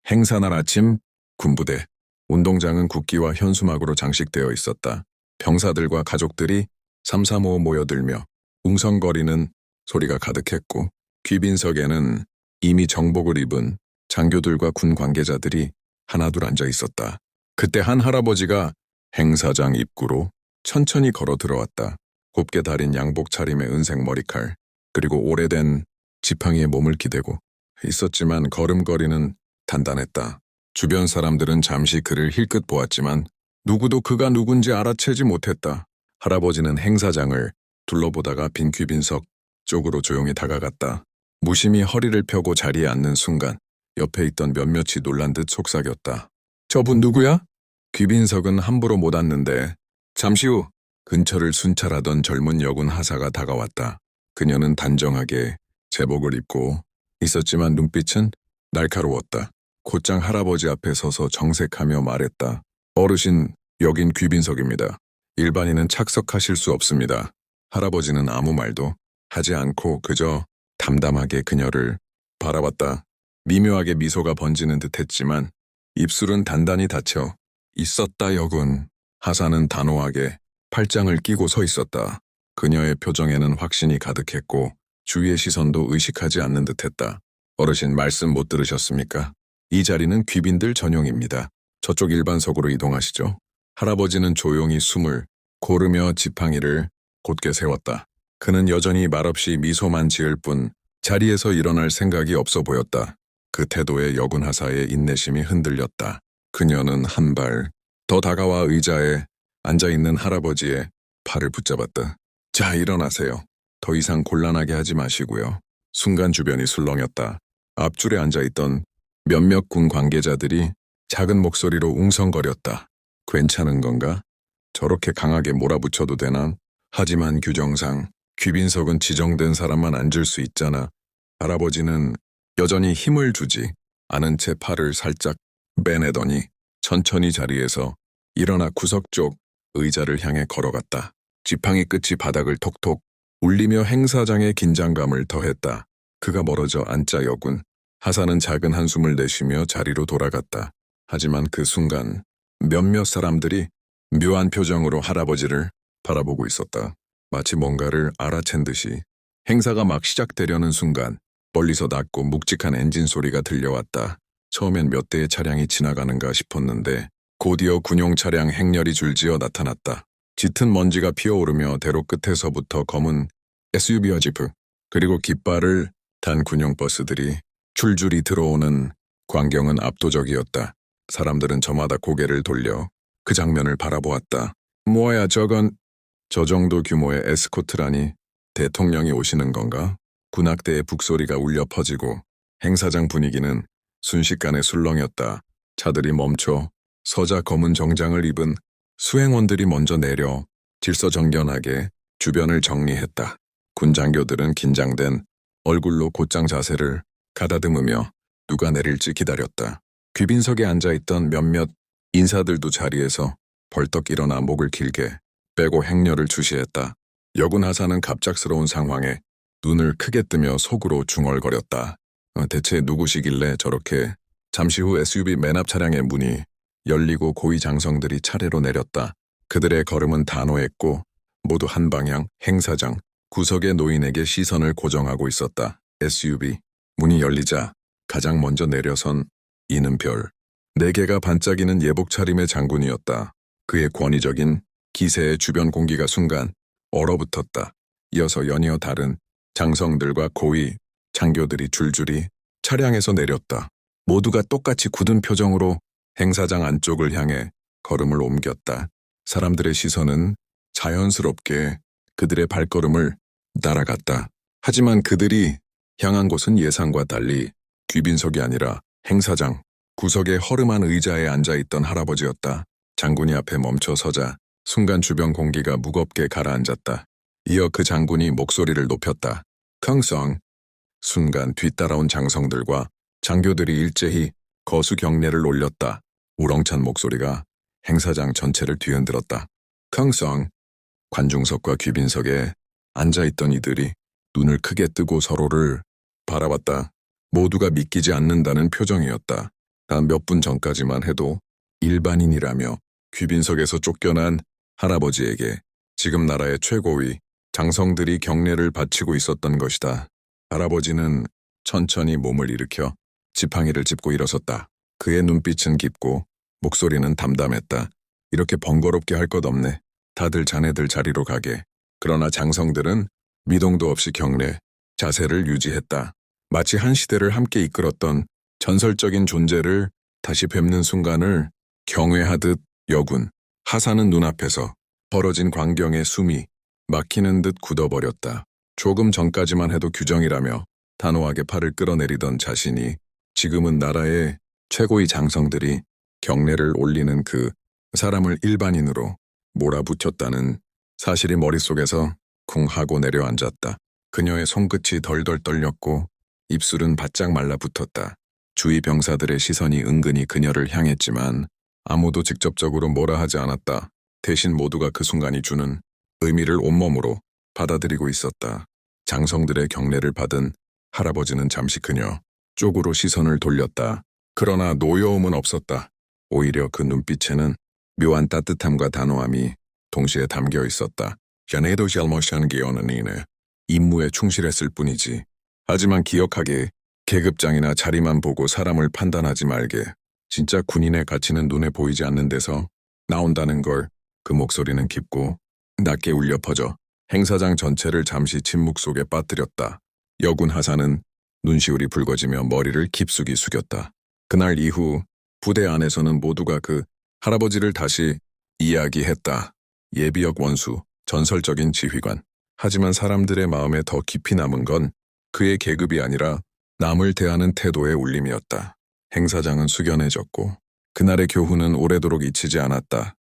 행사날 아침, 군부대. 운동장은 국기와 현수막으로 장식되어 있었다. 병사들과 가족들이 삼삼오오 모여들며 웅성거리는 소리가 가득했고, 귀빈석에는 이미 정복을 입은 장교들과 군 관계자들이 하나둘 앉아 있었다. 그때 한 할아버지가 행사장 입구로 천천히 걸어 들어왔다. 곱게 다린 양복 차림의 은색 머리칼, 그리고 오래된 지팡이에 몸을 기대고 있었지만 걸음걸이는 단단했다. 주변 사람들은 잠시 그를 힐끗 보았지만 누구도 그가 누군지 알아채지 못했다. 할아버지는 행사장을 둘러보다가 빈 귀빈석 쪽으로 조용히 다가갔다. 무심히 허리를 펴고 자리에 앉는 순간 옆에 있던 몇몇이 놀란 듯 속삭였다. 저분 누구야? 귀빈석은 함부로 못 앉는데 잠시 후 근처를 순찰하던 젊은 여군 하사가 다가왔다. 그녀는 단정하게 제복을 입고 있었지만 눈빛은 날카로웠다. 곧장 할아버지 앞에 서서 정색하며 말했다. 어르신, 여긴 귀빈석입니다. 일반인은 착석하실 수 없습니다. 할아버지는 아무 말도 하지 않고 그저 담담하게 그녀를 바라봤다. 미묘하게 미소가 번지는 듯 했지만 입술은 단단히 닫혀 있었다. 여군. 하사는 단호하게 팔짱을 끼고 서 있었다. 그녀의 표정에는 확신이 가득했고 주위의 시선도 의식하지 않는 듯했다. 어르신, 말씀 못 들으셨습니까? 이 자리는 귀빈들 전용입니다. 저쪽 일반석으로 이동하시죠. 할아버지는 조용히 숨을 고르며 지팡이를 곧게 세웠다. 그는 여전히 말없이 미소만 지을 뿐 자리에서 일어날 생각이 없어 보였다. 그 태도에 여군 하사의 인내심이 흔들렸다. 그녀는 한 발 더 다가와 의자에 앉아있는 할아버지의 팔을 붙잡았다. 자, 일어나세요. 더 이상 곤란하게 하지 마시고요. 순간 주변이 술렁였다. 앞줄에 앉아있던 몇몇 군 관계자들이 작은 목소리로 웅성거렸다. 괜찮은 건가? 저렇게 강하게 몰아붙여도 되나? 하지만 규정상 귀빈석은 지정된 사람만 앉을 수 있잖아. 할아버지는 여전히 힘을 주지 않은 채 팔을 살짝 빼내더니 천천히 자리에서 일어나 구석 쪽 의자를 향해 걸어갔다. 지팡이 끝이 바닥을 톡톡 울리며 행사장의 긴장감을 더했다. 그가 멀어져 앉자 여군. 하사는 작은 한숨을 내쉬며 자리로 돌아갔다. 하지만 그 순간 몇몇 사람들이 묘한 표정으로 할아버지를 바라보고 있었다. 마치 뭔가를 알아챈 듯이. 행사가 막 시작되려는 순간 멀리서 낮고 묵직한 엔진 소리가 들려왔다. 처음엔 몇 대의 차량이 지나가는가 싶었는데 곧이어 군용 차량 행렬이 줄지어 나타났다. 짙은 먼지가 피어오르며 대로 끝에서부터 검은 SUV와 지프, 그리고 깃발을 단 군용 버스들이 줄줄이 들어오는 광경은 압도적이었다. 사람들은 저마다 고개를 돌려 그 장면을 바라보았다. 뭐야 저건? 저 정도 규모의 에스코트라니 대통령이 오시는 건가? 군악대의 북소리가 울려 퍼지고 행사장 분위기는 순식간에 술렁였다. 차들이 멈춰 서자 검은 정장을 입은 수행원들이 먼저 내려 질서정연하게 주변을 정리했다. 군 장교들은 긴장된 얼굴로 곧장 자세를 가다듬으며 누가 내릴지 기다렸다. 귀빈석에 앉아있던 몇몇 인사들도 자리에서 벌떡 일어나 목을 길게 빼고 행렬을 주시했다. 여군 하사는 갑작스러운 상황에 눈을 크게 뜨며 속으로 중얼거렸다. 대체 누구시길래 저렇게? 잠시 후 SUV 맨 앞 차량의 문이 열리고 고위 장성들이 차례로 내렸다. 그들의 걸음은 단호했고 모두 한 방향 행사장 구석의 노인에게 시선을 고정하고 있었다. SUV 문이 열리자 가장 먼저 내려선 이는별. 4개가 반짝이는 예복 차림의 장군이었다. 그의 권위적인 기세에 주변 공기가 순간 얼어붙었다. 이어서 연이어 다른 장성들과 고위 장교들이 줄줄이 차량에서 내렸다. 모두가 똑같이 굳은 표정으로 행사장 안쪽을 향해 걸음을 옮겼다. 사람들의 시선은 자연스럽게 그들의 발걸음을 따라갔다. 하지만 그들이 향한 곳은 예상과 달리 귀빈석이 아니라 행사장 구석의 허름한 의자에 앉아있던 할아버지였다. 장군이 앞에 멈춰 서자 순간 주변 공기가 무겁게 가라앉았다. 이어 그 장군이 목소리를 높였다. 강성. 순간 뒤따라온 장성들과 장교들이 일제히 거수 경례를 올렸다. 우렁찬 목소리가 행사장 전체를 뒤흔들었다. 강성. 관중석과 귀빈석에 앉아있던 이들이 눈을 크게 뜨고 서로를 바라봤다. 모두가 믿기지 않는다는 표정이었다. 단 몇 분 전까지만 해도 일반인이라며 귀빈석에서 쫓겨난 할아버지에게 지금 나라의 최고위 장성들이 경례를 바치고 있었던 것이다. 할아버지는 천천히 몸을 일으켜 지팡이를 짚고 일어섰다. 그의 눈빛은 깊고 목소리는 담담했다. 이렇게 번거롭게 할 것 없네. 다들 자네들 자리로 가게. 그러나 장성들은 미동도 없이 경례, 자세를 유지했다. 마치 한 시대를 함께 이끌었던 전설적인 존재를 다시 뵙는 순간을 경외하듯 여군, 하사는 눈앞에서 벌어진 광경에 숨이 막히는 듯 굳어버렸다. 조금 전까지만 해도 규정이라며 단호하게 팔을 끌어내리던 자신이 지금은 나라의 최고의 장성들이 경례를 올리는 그 사람을 일반인으로 몰아붙였다는 사실이 머릿속에서 쿵 하고 내려앉았다. 그녀의 손끝이 덜덜 떨렸고 입술은 바짝 말라붙었다. 주위 병사들의 시선이 은근히 그녀를 향했지만 아무도 직접적으로 뭐라 하지 않았다. 대신 모두가 그 순간이 주는 의미를 온몸으로 받아들이고 있었다. 장성들의 경례를 받은 할아버지는 잠시 그녀 쪽으로 시선을 돌렸다. 그러나 노여움은 없었다. 오히려 그 눈빛에는 묘한 따뜻함과 단호함이 동시에 담겨 있었다. 자네도 잘못한 게 없느니네. 임무에 충실했을 뿐이지. 하지만 기억하게 계급장이나 자리만 보고 사람을 판단하지 말게. 진짜 군인의 가치는 눈에 보이지 않는 데서 나온다는 걸. 그 목소리는 깊고 낮게 울려 퍼져 행사장 전체를 잠시 침묵 속에 빠뜨렸다. 여군 하사는 눈시울이 붉어지며 머리를 깊숙이 숙였다. 그날 이후 부대 안에서는 모두가 그 할아버지를 다시 이야기했다. 예비역 원수, 전설적인 지휘관. 하지만 사람들의 마음에 더 깊이 남은 건 그의 계급이 아니라 남을 대하는 태도의 울림이었다. 행사장은 숙연해졌고 그날의 교훈은 오래도록 잊히지 않았다.